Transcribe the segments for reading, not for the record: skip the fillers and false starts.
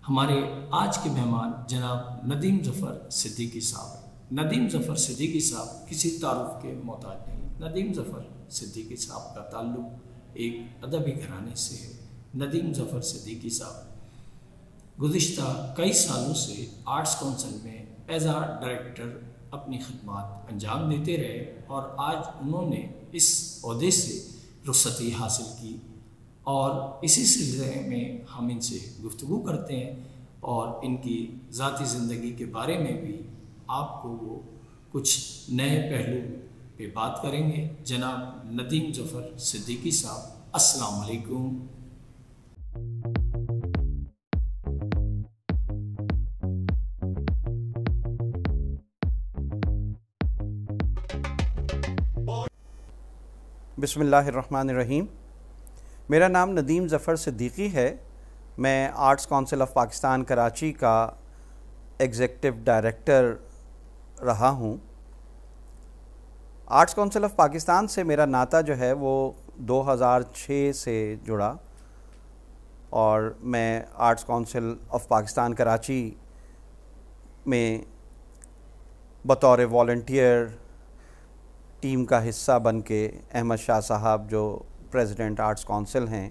ہمارے آج کے مہمان جناب ندیم ظفر صدیقی صاحب۔ ندیم ظفر صدیقی صاحب کسی تعارف کے محتاج نہیں۔ ندیم ظفر صدیقی صاحب کا تعلق ایک ادبی گھرانے سے ہے۔ ندیم ظفر صدیقی صاحب گزشتہ کئی سالوں سے آرٹس کونسل میں ایز اے ڈائریکٹر اپنی خدمات انجام دیتے رہے اور آج انہوں نے اس عہدے سے رخصتی حاصل کی، اور اسی سلسلے میں ہم ان سے گفتگو کرتے ہیں اور ان کی ذاتی زندگی کے بارے میں بھی آپ کو وہ کچھ نئے پہلو پہ بات کریں گے۔ جناب ندیم ظفر صدیقی صاحب، السلام علیکم۔ بسم اللہ الرحمن الرحیم۔ میرا نام ندیم ظفر صدیقی ہے۔ میں arts council of Pakistan Karachi کا ایگزیکٹو ڈائریکٹر رہا ہوں۔ آرٹس کونسل آف پاکستان سے میرا ناطہ جو ہے وہ 2006 سے جڑا، اور میں arts council of Pakistan Karachi میں بطور والنٹیئر ٹیم کا حصہ بن کے احمد شاہ صاحب جو پریزیڈنٹ آرٹس کونسل ہیں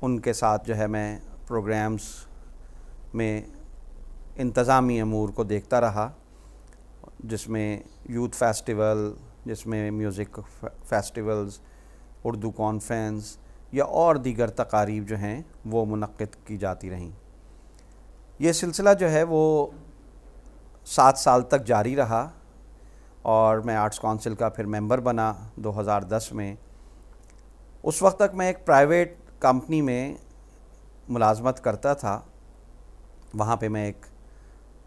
ان کے ساتھ جو ہے میں پروگرامز میں انتظامی امور کو دیکھتا رہا، جس میں یوتھ فیسٹیول، جس میں میوزک فیسٹیولز، اردو کانفرنس یا اور دیگر تقاریب جو ہیں وہ منعقد کی جاتی رہیں۔ یہ سلسلہ جو ہے وہ 7 سال تک جاری رہا، اور میں آرٹس کونسل کا پھر ممبر بنا 2010 میں۔ اس وقت تک میں ایک پرائیویٹ کمپنی میں ملازمت کرتا تھا، وہاں پہ میں ایک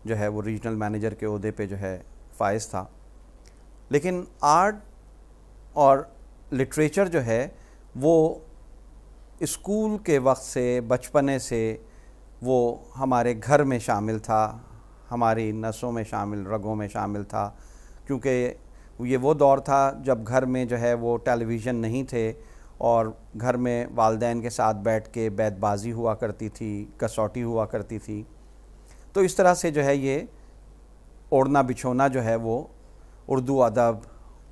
جو ہے وہ ریجنل مینیجر کے عہدے پہ جو ہے فائز تھا۔ لیکن آرٹ اور لٹریچر جو ہے وہ اسکول کے وقت سے، بچپنے سے وہ ہمارے گھر میں شامل تھا، ہماری نسوں میں شامل، رگوں میں شامل تھا، کیونکہ یہ وہ دور تھا جب گھر میں جو ہے وہ ٹیلی ویژن نہیں تھے، اور گھر میں والدین کے ساتھ بیٹھ کے بیت بازی ہوا کرتی تھی، کسوٹی ہوا کرتی تھی۔ تو اس طرح سے جو ہے یہ اوڑھنا بچھونا جو ہے وہ اردو ادب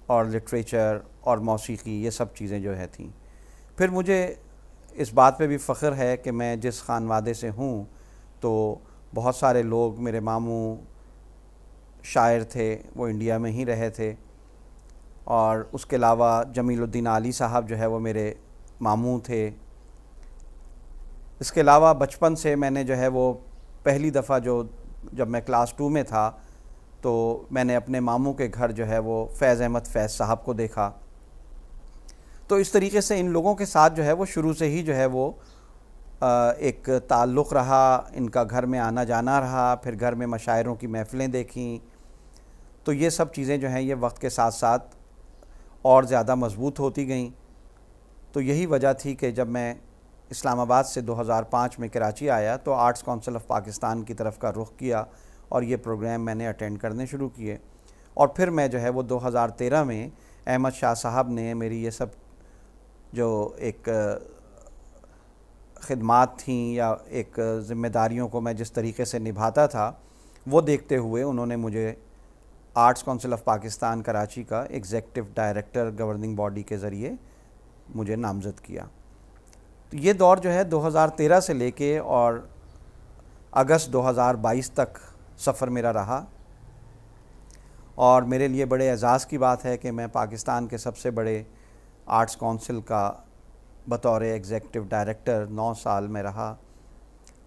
اور لٹریچر اور موسیقی، یہ سب چیزیں جو ہے تھیں۔ پھر مجھے اس بات پہ بھی فخر ہے کہ میں جس خانوادے سے ہوں تو بہت سارے لوگ، میرے ماموں شاعر تھے، وہ انڈیا میں ہی رہے تھے، اور اس کے علاوہ جمیل الدین علی صاحب جو ہے وہ میرے ماموں تھے۔ اس کے علاوہ بچپن سے میں نے جو ہے وہ پہلی دفعہ جب میں کلاس 2 میں تھا تو میں نے اپنے ماموں کے گھر جو ہے وہ فیض احمد فیض صاحب کو دیکھا۔ تو اس طریقے سے ان لوگوں کے ساتھ جو ہے وہ شروع سے ہی جو ہے وہ ایک تعلق رہا، ان کا گھر میں آنا جانا رہا، پھر گھر میں مشاعروں کی محفلیں دیکھیں۔ تو یہ سب چیزیں جو ہیں یہ وقت کے ساتھ ساتھ اور زیادہ مضبوط ہوتی گئیں۔ تو یہی وجہ تھی کہ جب میں اسلام آباد سے 2005 میں کراچی آیا تو آرٹس کونسل آف پاکستان کی طرف کا رخ کیا، اور یہ پروگرام میں نے اٹینڈ کرنے شروع کیے۔ اور پھر میں جو ہے وہ 2013 میں احمد شاہ صاحب نے میری یہ سب جو ایک خدمات تھیں یا ایک ذمہ داریوں کو میں جس طریقے سے نبھاتا تھا وہ دیکھتے ہوئے انہوں نے مجھے arts council of Pakistan Karachi کا ایگزیکٹو ڈائریکٹر گورننگ باڈی کے ذریعے مجھے نامزد کیا۔ تو یہ دور جو ہے 2013 سے لے کے اور اگست 2022 تک سفر میرا رہا، اور میرے لیے بڑے اعزاز کی بات ہے کہ میں پاکستان کے سب سے بڑے آرٹس کونسل کا بطور ایگزیکٹو ڈائریکٹر 9 سال میں رہا،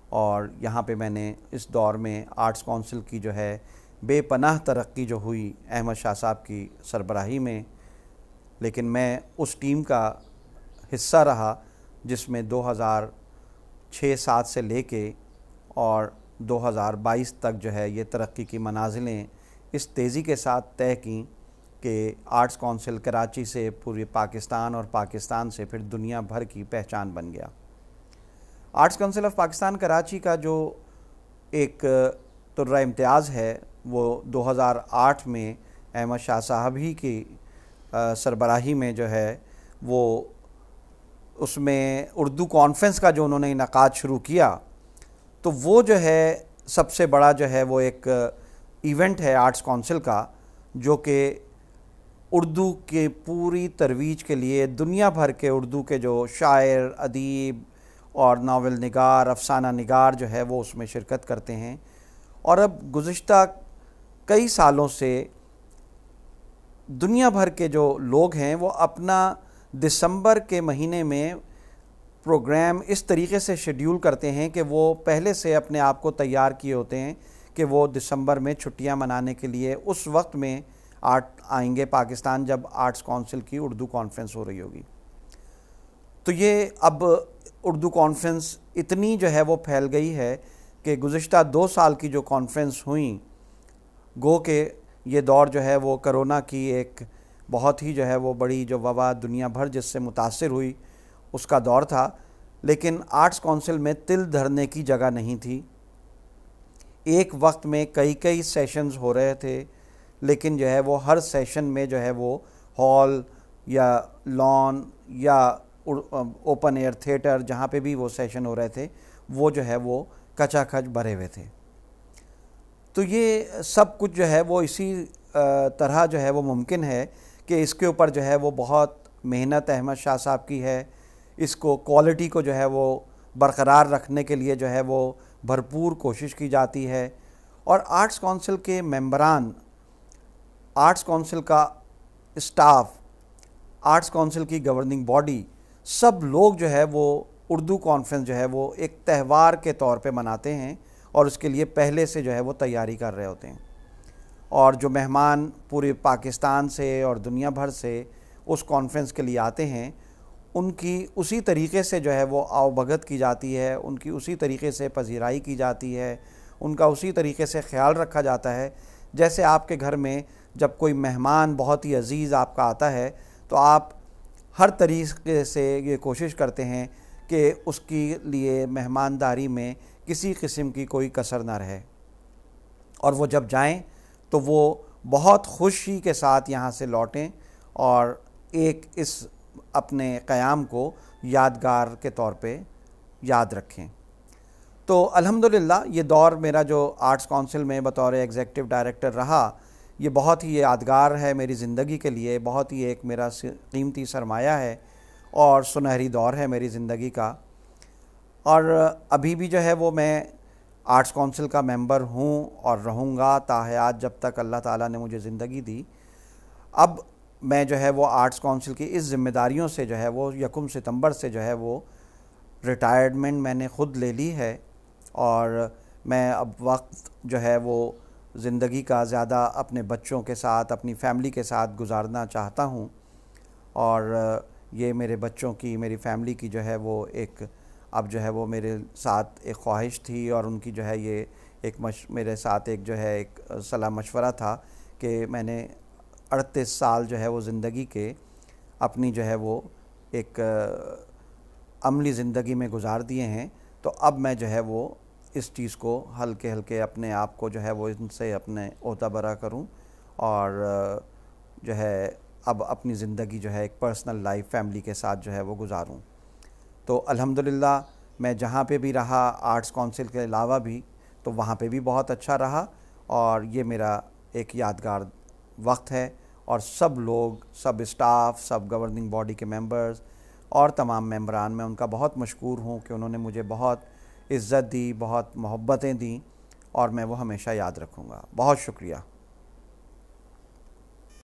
اور یہاں پہ میں نے اس دور میں آرٹس کونسل کی جو ہے بے پناہ ترقی جو ہوئی احمد شاہ صاحب کی سربراہی میں، لیکن میں اس ٹیم کا حصہ رہا جس میں 2006-07 سے لے کے اور 2022 تک جو ہے یہ ترقی کی منازلیں اس تیزی کے ساتھ طے کیں کہ آرٹس کونسل کراچی سے پورے پاکستان اور پاکستان سے پھر دنیا بھر کی پہچان بن گیا۔ Arts council of Pakistan Karachi کا جو ایک طرہ امتیاز ہے وہ 2008 میں احمد شاہ صاحب ہی کی سربراہی میں جو ہے وہ اس میں اردو کانفرنس کا جو انہوں نے انعقاد شروع کیا تو وہ جو ہے سب سے بڑا جو ہے وہ ایک ایونٹ ہے آرٹس کونسل کا، جو کہ اردو کے پوری ترویج کے لیے دنیا بھر کے اردو کے جو شاعر، ادیب اور ناول نگار، افسانہ نگار جو ہے وہ اس میں شرکت کرتے ہیں۔ اور اب گزشتہ کئی سالوں سے دنیا بھر کے جو لوگ ہیں وہ اپنا دسمبر کے مہینے میں پروگرام اس طریقے سے شیڈیول کرتے ہیں کہ وہ پہلے سے اپنے آپ کو تیار کیے ہوتے ہیں کہ وہ دسمبر میں چھٹیاں منانے کے لیے اس وقت میں آئیں گے پاکستان، جب آرٹس کونسل کی اردو کانفرنس ہو رہی ہوگی۔ تو یہ اب اردو کانفرنس اتنی جو ہے وہ پھیل گئی ہے کہ گزشتہ 2 سال کی جو کانفرنس ہوئیں، گو کہ یہ دور جو ہے وہ کرونا کی ایک بہت ہی جو ہے وہ بڑی جو وبا دنیا بھر جس سے متاثر ہوئی اس کا دور تھا، لیکن آرٹس کونسل میں تل دھرنے کی جگہ نہیں تھی۔ ایک وقت میں کئی سیشنز ہو رہے تھے، لیکن جو ہے وہ ہر سیشن میں جو ہے وہ ہال یا لان یا اوپن ایئر تھیٹر جہاں پہ بھی وہ سیشن ہو رہے تھے وہ جو ہے وہ کچا کچ بھرے ہوئے تھے۔ تو یہ سب کچھ جو ہے وہ اسی طرح جو ہے وہ ممکن ہے کہ اس کے اوپر جو ہے وہ بہت محنت احمد شاہ صاحب کی ہے، اس کو کوالٹی کو جو ہے وہ برقرار رکھنے کے لیے جو ہے وہ بھرپور کوشش کی جاتی ہے، اور آرٹس کونسل کے ممبران، آرٹس کونسل کا اسٹاف، آرٹس کونسل کی گورننگ باڈی، سب لوگ جو ہے وہ اردو کانفرنس جو ہے وہ ایک تہوار کے طور پہ مناتے ہیں اور اس کے لیے پہلے سے جو ہے وہ تیاری کر رہے ہوتے ہیں۔ اور جو مہمان پورے پاکستان سے اور دنیا بھر سے اس کانفرنس کے لیے آتے ہیں، ان کی اسی طریقے سے جو ہے وہ آؤ بھگت کی جاتی ہے، ان کی اسی طریقے سے پذیرائی کی جاتی ہے، ان کا اسی طریقے سے خیال رکھا جاتا ہے جیسے آپ کے گھر میں جب کوئی مہمان بہت ہی عزیز آپ کا آتا ہے تو آپ ہر طریقے سے یہ کوشش کرتے ہیں کہ اس کے لیے مہمانداری میں کسی قسم کی کوئی کسر نہ رہے، اور وہ جب جائیں تو وہ بہت خوشی کے ساتھ یہاں سے لوٹیں اور ایک اس اپنے قیام کو یادگار کے طور پہ یاد رکھیں۔ تو الحمدللہ یہ دور میرا جو آرٹس کونسل میں بطور ایگزیکٹو ڈائریکٹر رہا، یہ بہت ہی یادگار ہے میری زندگی کے لیے، بہت ہی ایک میرا قیمتی سرمایہ ہے اور سنہری دور ہے میری زندگی کا۔ اور ابھی بھی جو ہے وہ میں آرٹس کونسل کا ممبر ہوں اور رہوں گا تا حیات جب تک اللہ تعالیٰ نے مجھے زندگی دی۔ اب میں جو ہے وہ آرٹس کونسل کی اس ذمہ داریوں سے جو ہے وہ 1 ستمبر سے جو ہے وہ ریٹائرمنٹ میں نے خود لے لی ہے، اور میں اب وقت جو ہے وہ زندگی کا زیادہ اپنے بچوں کے ساتھ، اپنی فیملی کے ساتھ گزارنا چاہتا ہوں، اور یہ میرے بچوں کی، میری فیملی کی جو ہے وہ ایک اب جو ہے وہ میرے ساتھ ایک خواہش تھی، اور ان کی جو ہے یہ ایک میرے ساتھ ایک جو ہے ایک صلاح مشورہ تھا کہ میں نے 38 سال جو ہے وہ زندگی کے اپنی جو ہے وہ ایک عملی زندگی میں گزار دیے ہیں، تو اب میں جو ہے وہ اس چیز کو ہلکے اپنے آپ کو جو ہے وہ ان سے اپنے عہدہ برا کروں، اور جو ہے اب اپنی زندگی جو ہے ایک پرسنل لائف فیملی کے ساتھ جو ہے وہ گزاروں۔ تو الحمدللہ میں جہاں پہ بھی رہا آرٹس کونسل کے علاوہ بھی، تو وہاں پہ بھی بہت اچھا رہا، اور یہ میرا ایک یادگار وقت ہے، اور سب لوگ، سب اسٹاف، سب گورننگ باڈی کے ممبرز اور تمام ممبران، میں ان کا بہت مشکور ہوں کہ انہوں نے مجھے بہت عزت دی، بہت محبتیں دیں، اور میں وہ ہمیشہ یاد رکھوں گا۔ بہت شکریہ۔